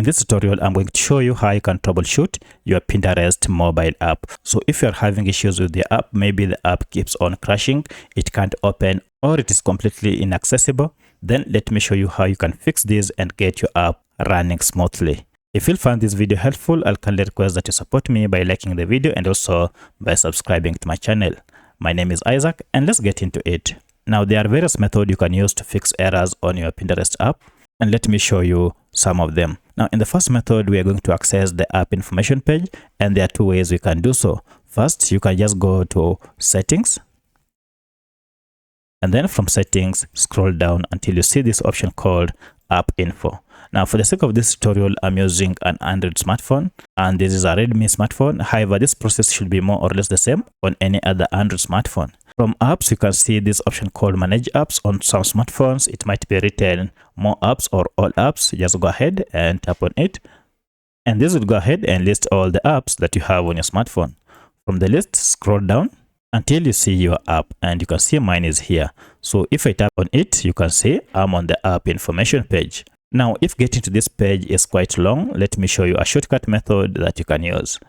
In this tutorial, I'm going to show you how you can troubleshoot your Pinterest mobile app. So if you're having issues with the app, maybe the app keeps on crashing, it can't open, or it is completely inaccessible, then let me show you how you can fix this and get your app running smoothly. If you find this video helpful, I'll kindly request that you support me by liking the video and also by subscribing to my channel. My name is Isaac, and let's get into it. Now, there are various methods you can use to fix errors on your Pinterest app, and let me show you some of them. Now, in the first method, we are going to access the app information page, and there are two ways we can do so. First, you can just go to settings, and then from settings, scroll down until you see this option called app info. Now, for the sake of this tutorial, I'm using an Android smartphone, and this is a Redmi smartphone. However, this process should be more or less the same on any other Android smartphone. From apps, you can see this option called manage apps. On some smartphones, it might be written more apps or all apps. Just go ahead and tap on it, and this will go ahead and list all the apps that you have on your smartphone. From the list, scroll down until you see your app, and you can see mine is here. So if I tap on it, you can see I'm on the app information page. Now, if getting to this page is quite long, let me show you a shortcut method that you can use.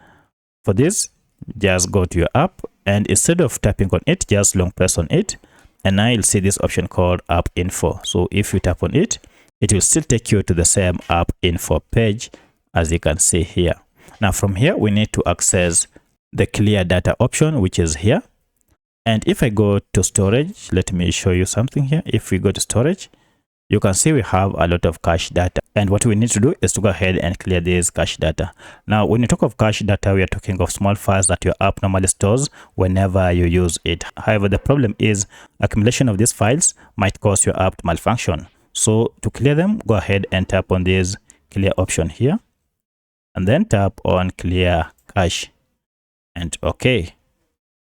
For this, just go to your app, and instead of tapping on it, just long press on it, and now you'll see this option called app info. So if you tap on it, it will still take you to the same app info page, as you can see here. Now from here, we need to access the clear data option, which is here. And if I go to storage, let me show you something here. If we go to storage, you can see we have a lot of cache data, and what we need to do is to go ahead and clear this cache data. Now, when you talk of cache data, we are talking of small files that your app normally stores whenever you use it. However, the problem is accumulation of these files might cause your app to malfunction. So to clear them, go ahead and tap on this clear option here, and then tap on clear cache, and okay.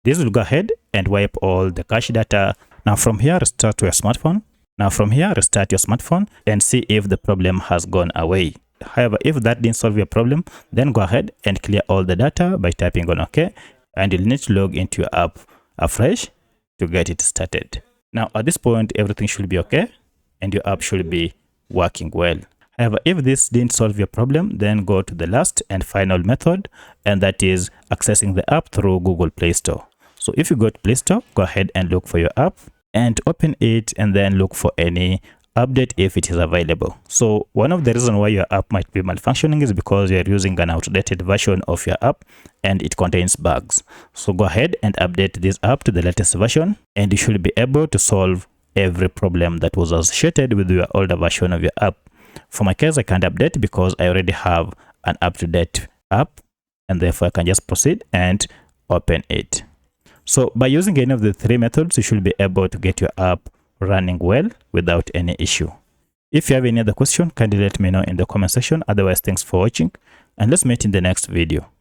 This will go ahead and wipe all the cache data. Now from here, restart your smartphone. Restart your smartphone and see if the problem has gone away. However, if that didn't solve your problem, then go ahead and clear all the data by tapping on OK, and you'll need to log into your app afresh to get it started. Now, at this point, everything should be okay, and your app should be working well. However, if this didn't solve your problem, then go to the last and final method, and that is accessing the app through Google Play Store. So if you go to Play Store, go ahead and look for your app, and open it, and then look for any update if it is available. So one of the reasons why your app might be malfunctioning is because you're using an outdated version of your app and it contains bugs. So go ahead and update this app to the latest version, and you should be able to solve every problem that was associated with your older version of your app. For my case, I can't update because I already have an up-to-date app, and therefore I can just proceed and open it. So by using any of the three methods, you should be able to get your app running well without any issue. If you have any other question, kindly let me know in the comment section. Otherwise, thanks for watching, and let's meet in the next video.